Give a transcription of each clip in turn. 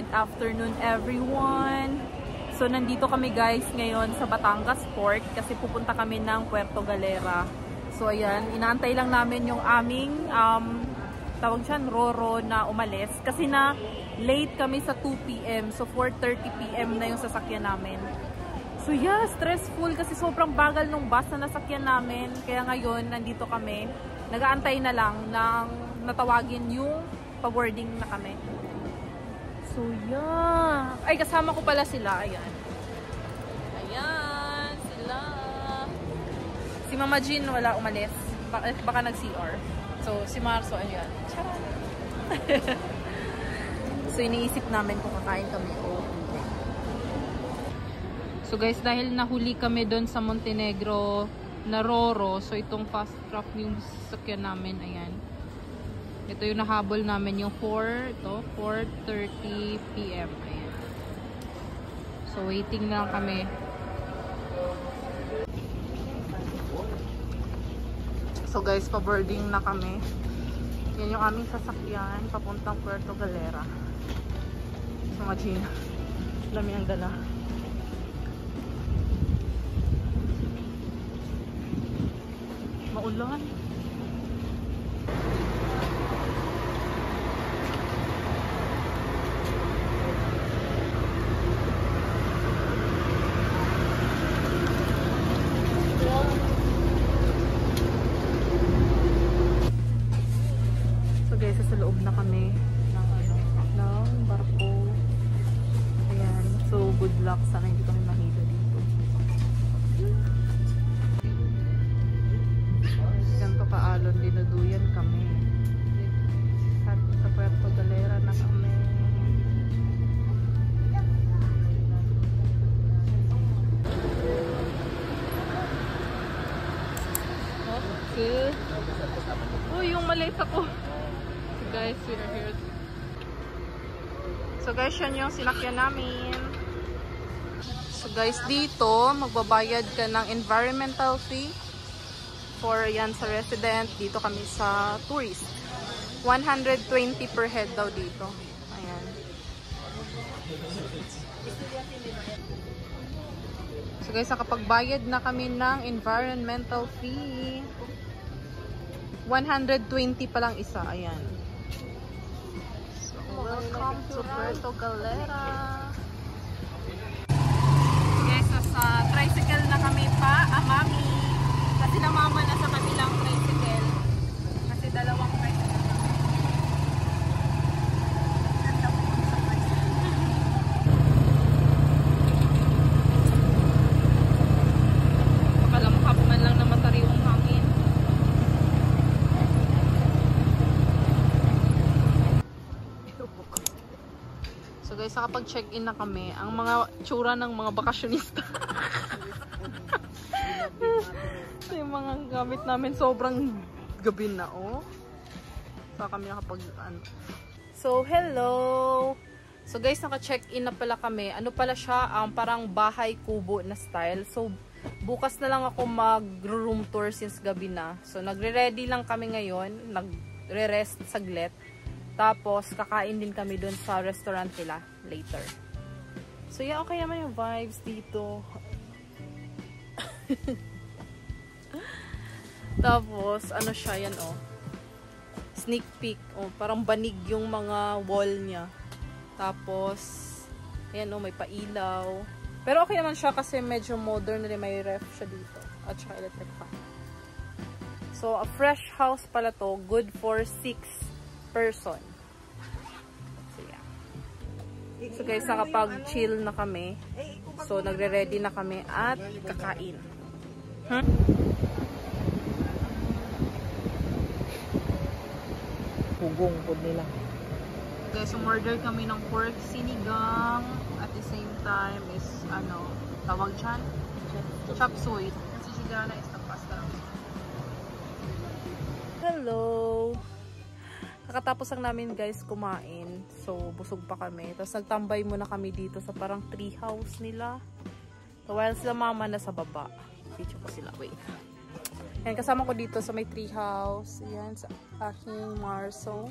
Good afternoon everyone! So nandito kami guys ngayon sa Batangas Port kasi pupunta kami ng Puerto Galera. So ayan, inaantay lang namin yung aming tawag dyan, Roro na umalis. Kasi na late kami sa 2 PM. So 4:30 PM na yung sasakyan namin. So yeah, stressful kasi sobrang bagal nung bus na nasakyan namin. Kaya ngayon, nandito kami. Nag-aantay na lang ng natawagin yung pa-boarding na kami. So yeah. Ay, kasama ko pala sila. Ayan. Ayan, sila. Si Mama Jean wala umalis. Baka nag-CR. So, si Marso, ayan. Charot. So, iniisip namin kung kakain kami o hindi. So, guys, dahil nahuli kami doon sa Montenegro na Roro, so itong fast track yung sasakyan namin, ayan. Ito yung nahabol namin yung 4:30 PM. Ayan. So, waiting na lang kami. So guys, pa-boarding na kami. Yan yung aming sasakyan papuntang Puerto Galera. So imagine, dami ang dala. Maulan. Sa loob na kami ng barko. Ayan. So, good luck. Sana hindi kami mahilo dito. Ganito kaalon, dinuduyan kami. At sa Puerto Galera na kami. Okay. Oh, yung maleta ko. Guys, we are here. So guys, yan yung sinakyan namin. So guys, dito magbabayad ka ng environmental fee for yan sa resident. Dito kami sa tourist. 120 per head daw dito. Ayan. So guys, nakapagbayad na kami ng environmental fee. 120 pa lang isa. Ayan. Welcome to Puerto Galera. Guys, sa tricycle na kami pa, Mami. Kasi namama na sa kanilang tricycle. Kasi dalawang tricycle na kami. Ganda po sa tricycle. Makalamhap man lang na matariwang hangin. So guys, nakapag-check-in na kami. Ang mga tsura ng mga bakasyonista. Yung mga gamit namin sobrang gabi na, oh. So kami So, hello! So guys, naka-check-in na pala kami. Ano pala siya? Parang bahay kubo na style. So, bukas na lang ako mag-room tour since gabi na. So, nagre-ready lang kami ngayon. Nagre-rest saglit. Tapos, kakain din kami dun sa restaurant nila later. So, yeah, okay naman yung vibes dito. Tapos, ano siya, yan, oh. Sneak peek. Oh, parang banig yung mga wall niya. Tapos, ayan, oh, may pailaw. Pero okay naman siya kasi medyo modern rin. May ref siya dito. At saka electric fan. So, a fresh house pala to. Good for 6 person. So, yeah. So, guys, nakapag-chill na kami. So, nagre-ready na kami at kakain. Hugong po nila. Guys, umorder kami ng pork sinigang. At the same time is, tawag dyan? Chop suey. Si Sigana is the pasta lang. Hello! Kakatapos lang namin guys kumain. So, busog pa kami. Tapos nagtambay muna kami dito sa parang tree house nila. So, while sila mama na sa baba. Video ko sila. Wait. Ayan, kasama ko dito sa may tree house. Ayan, sa aking Marso.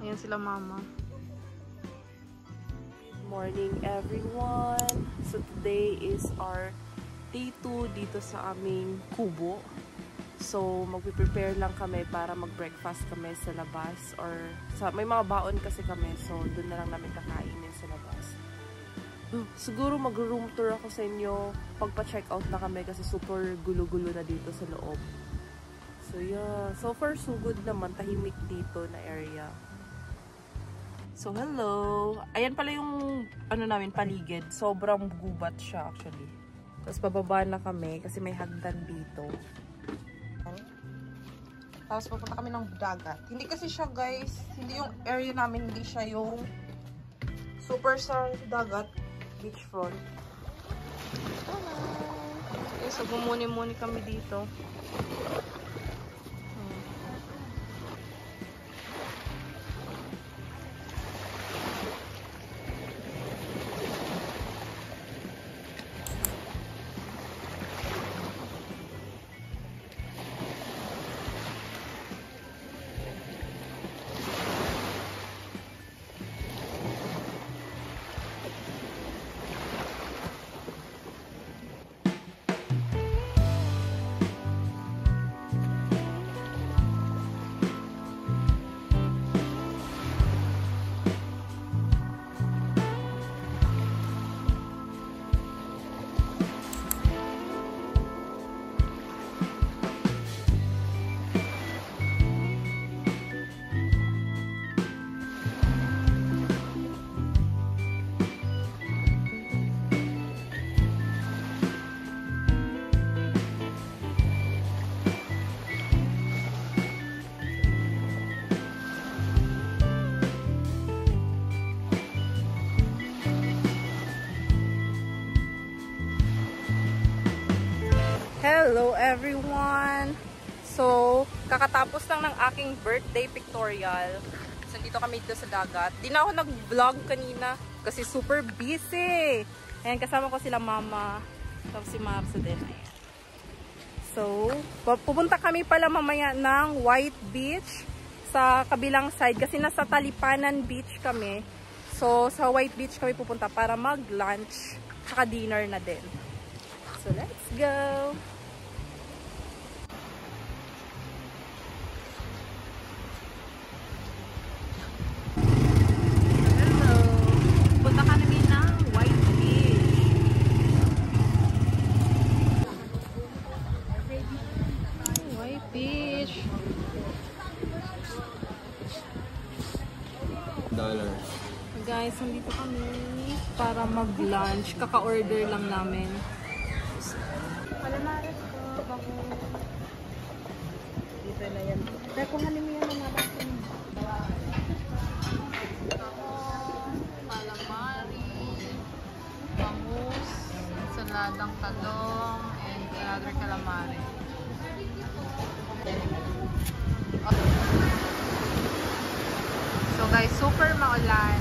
Ayan sila mama. Good morning everyone! So today is our day 2 dito sa aming kubo. So magpe-prepare lang kami para mag-breakfast kami sa labas or may mga baon kasi kami, so doon na lang namin kakainin sa labas. Siguro mag-room tour ako sa inyo pagpa-check out na kami kasi super gulo-gulo na dito sa loob. So yeah, so far so good naman, tahimik dito na area. So hello! Ayan pala yung ano namin, paligid. Sobrang gubat siya actually. Tapos bababa na kami kasi may hagdan dito. Tapos pupunta kami ng dagat. Hindi kasi siya guys, hindi yung area namin, hindi siya yung super sa dagat, beachfront. Okay, so gumuni-muni kami dito. Hello everyone! So, kakatapos lang ng aking birthday pictorial. So, dito kami dito sa dagat. Di na ako nag-vlog kanina kasi super busy. Ayan, kasama ko sila mama. Tapos si Marzo din. Ayan. So, pupunta kami pala mamaya ng White Beach sa kabilang side kasi nasa Talipanan Beach kami. So, sa White Beach kami pupunta para mag-lunch saka dinner na din. So, let's go! Guys, nandito kami para mag-lunch. Kaka-order lang namin. Calamares ko, bako. Dito na yan. Kaya kung halim yan na natin. Calamari, bangus, saladang talong, and another calamari. So guys, super maulan.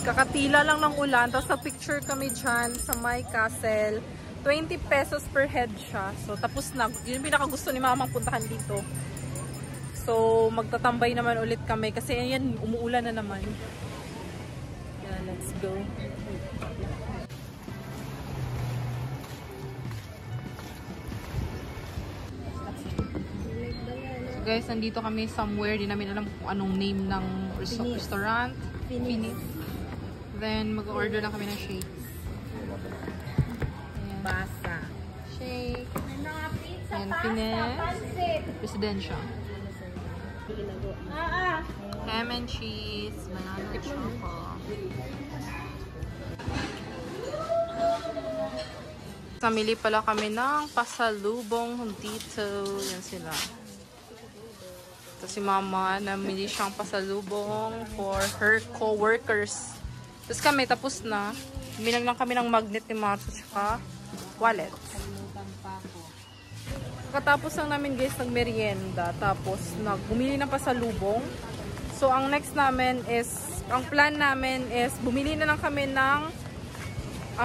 Kakatila lang ng ulan, tapos nag-picture kami dyan sa my castle. 20 pesos per head siya. So, tapos na. Yun yung pinakagusto ni mamang puntahan dito. So, magtatambay naman ulit kami kasi ayan, umuulan na naman. Yeah, let's go. So, guys, nandito kami somewhere. Di namin alam kung anong name ng restaurant. Finis. Then, mag-order na kami ng shakes. Ayan. Basa. Shake. Ayan, Finis. Presidential. Ham and cheese. Banana choco. Namili pala kami ng pasalubong dito. Yan sila. Ito si mama. Namili siyang pasalubong for her co-workers. Tapos kami, tapos na. Bilang lang kami ng magnet ni Matsu tsaka wallet. Katapos lang namin guys nagmerienda. Tapos bumili na pasalubong. So ang next namin is ang plan namin is bumili na lang kami ng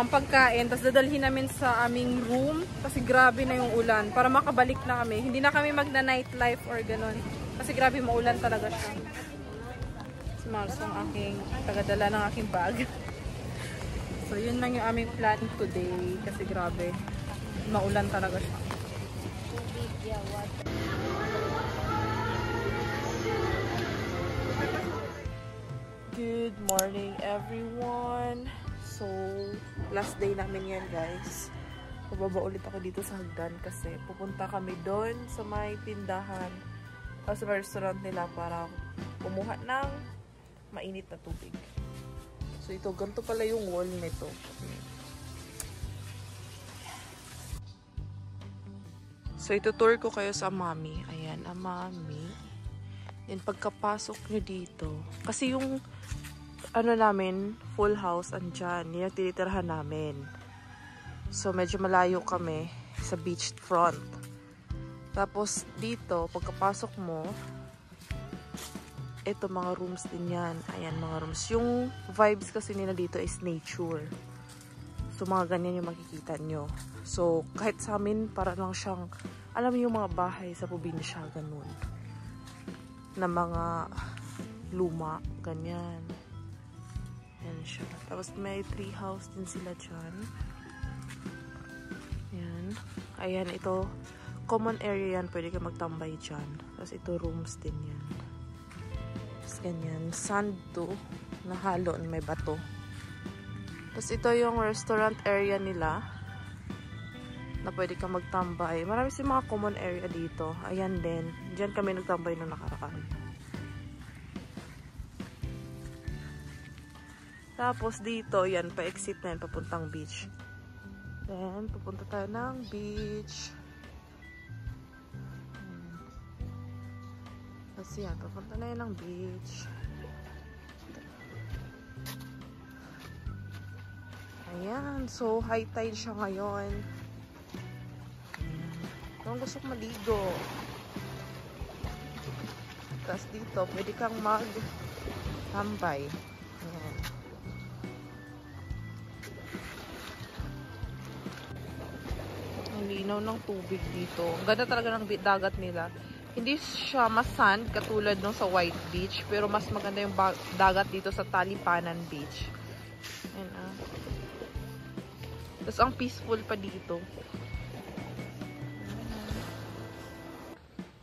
pagkain, tapos dadalhin namin sa aming room kasi grabe na yung ulan para makabalik na kami. Hindi na kami magna-nightlife or ganun kasi grabe maulan talaga siya. Smalls ang aking tagadala ng aking bag. So yun lang yung aming plan today kasi grabe maulan talaga siya. Good morning everyone. So last day namin yan guys. Bababa ulit ako dito sa hagdan kasi pupunta kami doon sa may tindahan o sa restaurant nila para kumuha ng mainit na tubig. So ito, ganito pala yung wall nito. So itutour ko kayo sa Amami. Ayan, Amami. Yan, pagkapasok nyo dito. Kasi yung ano namin, full house, andyan. Yan yung tinitirhan namin. So medyo malayo kami sa beach front. Tapos dito, pagkapasok mo, ito mga rooms din yan. Ayan, mga rooms. Yung vibes kasi nila dito is nature. So mga ganyan yung makikita nyo. So kahit sa amin, para lang siyang, alam mo yung mga bahay sa probinsya, ganun. Na mga luma, ganyan. Yan siya. Tapos may tree house din sila dyan. Yan. Ayan, ito. Common area yan. Pwede ka magtambay dyan. Tapos ito rooms din yan. Tapos ganyan. Sand to. Nahalo. May bato. Tapos ito yung restaurant area nila. Na pwede ka magtambay. Marami silang mga common area dito. Ayan din. Diyan kami nagtambay na nakaraan. Tapos dito, yan, pa-exit na yan, papuntang beach. Then, pupunta tayo ng beach. Tapos yan, papunta na yan ng beach. Ayan, so high tide siya ngayon. Kung gusto kong maligo. Tapos dito, pwede kang mag-tambay. Ayan. Ang linaw ng tubig dito. Ganda talaga ng dagat nila. Hindi siya mas-sand katulad nung sa White Beach. Pero mas maganda yung dagat dito sa Talipanan Beach. Ayan ah. Tapos ang peaceful pa dito.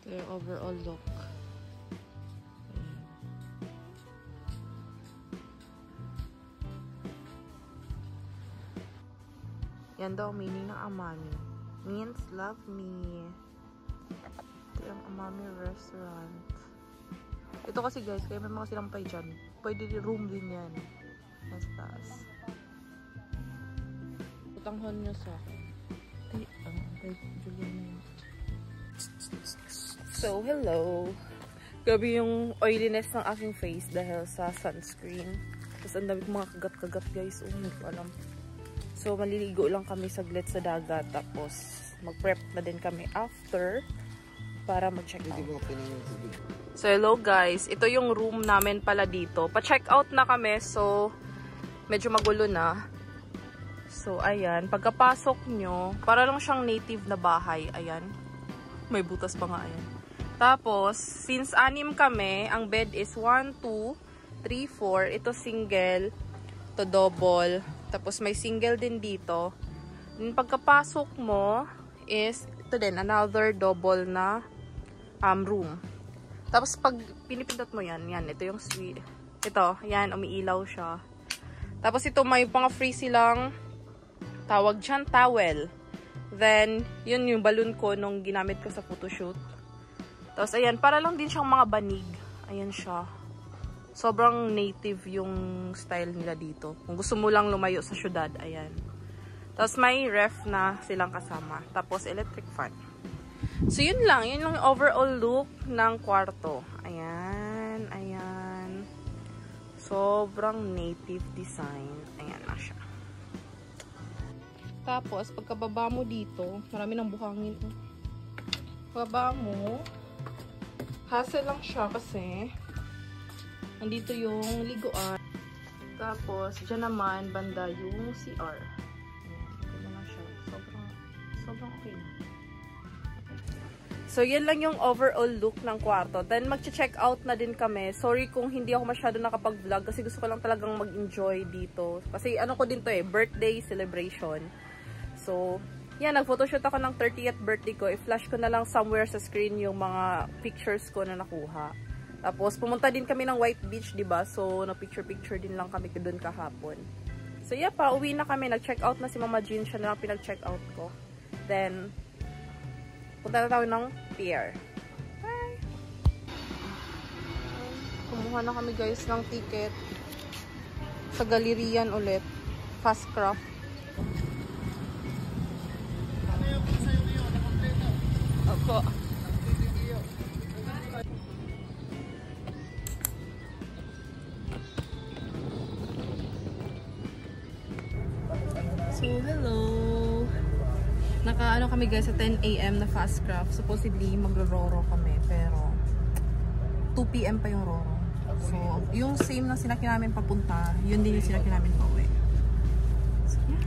Yung overall look. Yan daw meaning ng Amami. Means love me. Ito yung Amami restaurant. Ito kasi guys, kaya may mga silang pay dyan. Pwede room din yan. Mas taas. Utanghon nyo sa So, hello. Grabe yung oiliness ng aking face dahil sa sunscreen. Tapos ang dami mga kagat-kagat guys. Hindi ko alam. So, maliligo lang kami saglit sa dagat. Tapos, mag-prep na din kami after para mag-check out. So, hello guys. Ito yung room namin pala dito. Pa-check out na kami. So, medyo magulo na. So, ayan. Pagkapasok nyo, para lang siyang native na bahay. Ayan. May butas pa nga. Ayan. Tapos, since 6 kami, ang bed is 1, 2, 3, 4. Ito single. Ito double. Tapos may single din dito. Then pagkapasok mo is, ito din, another double na room. Tapos pag pinipindot mo yan, ito yung suite. Ito, yan, umiilaw siya. Tapos ito, may mga free silang, tawag dyan, towel. Then, yun yung balloon ko nung ginamit ko sa photoshoot. Tapos, ayan, para lang din siyang mga banig. Ayan siya. Sobrang native yung style nila dito. Kung gusto mo lang lumayo sa syudad, ayan. Tapos, may ref na silang kasama. Tapos, electric fan. So, yun lang. Yun lang yung overall look ng kwarto. Ayan, ayan. Sobrang native design. Ayan na siya. Tapos, pagkababa mo dito, marami ng buhangin. Baba mo, hassle lang siya kasi Nandito yung liguan. Tapos, dyan naman, banda yung CR. Ayan, na siya. Sobrang okay na. So, yan lang yung overall look ng kwarto. Then, mag-check out na din kami. Sorry kung hindi ako masyado nakapag-vlog kasi gusto ko lang talagang mag-enjoy dito. Kasi ano ko din to birthday celebration. So, yan, nag-photoshoot ako ng 30th birthday ko. I-flash ko na lang somewhere sa screen yung mga pictures ko na nakuha. Tapos, pumunta din kami ng White Beach, diba? So, na-picture-picture din lang kami doon kahapon. So, yeah, pauwi na kami. Nag-check out na si Mama Jean. Siya na lang pinag-check out ko. Then, punta na tayo ng pier. Bye! Kumuha na kami guys ng ticket sa Galerian ulit. Fastcraft. Opo. So, hello! Naka-ano kami guys sa 10 AM na Fastcraft. Supposedly magro-roro kami pero 2 PM pa yung roro. So, yung same na sinakyan namin papunta, yun din yung sinakyan namin pauwi. So, yeah.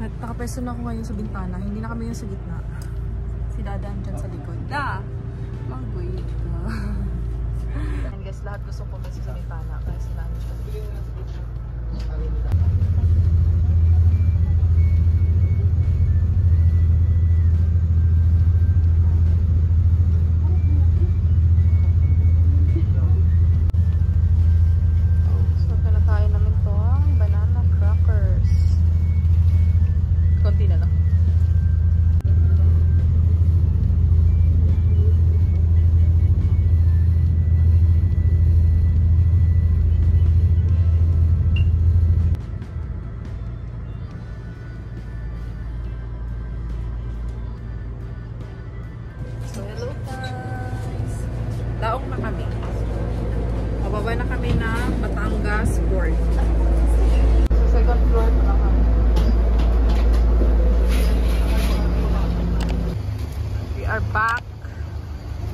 At nakapeso na ako ngayon sa bintana. Hindi na kami yung sa gitna. Si Dada dyan sa likod. Da! Mag-wait ka. And guys, lahat gusto ko kasi sa bintana. Kaya sila dyan. Daong na kami. Mababa na kami ng Batangas Port. Sa second floor na kami. We are back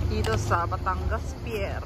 dito sa Batangas Pier.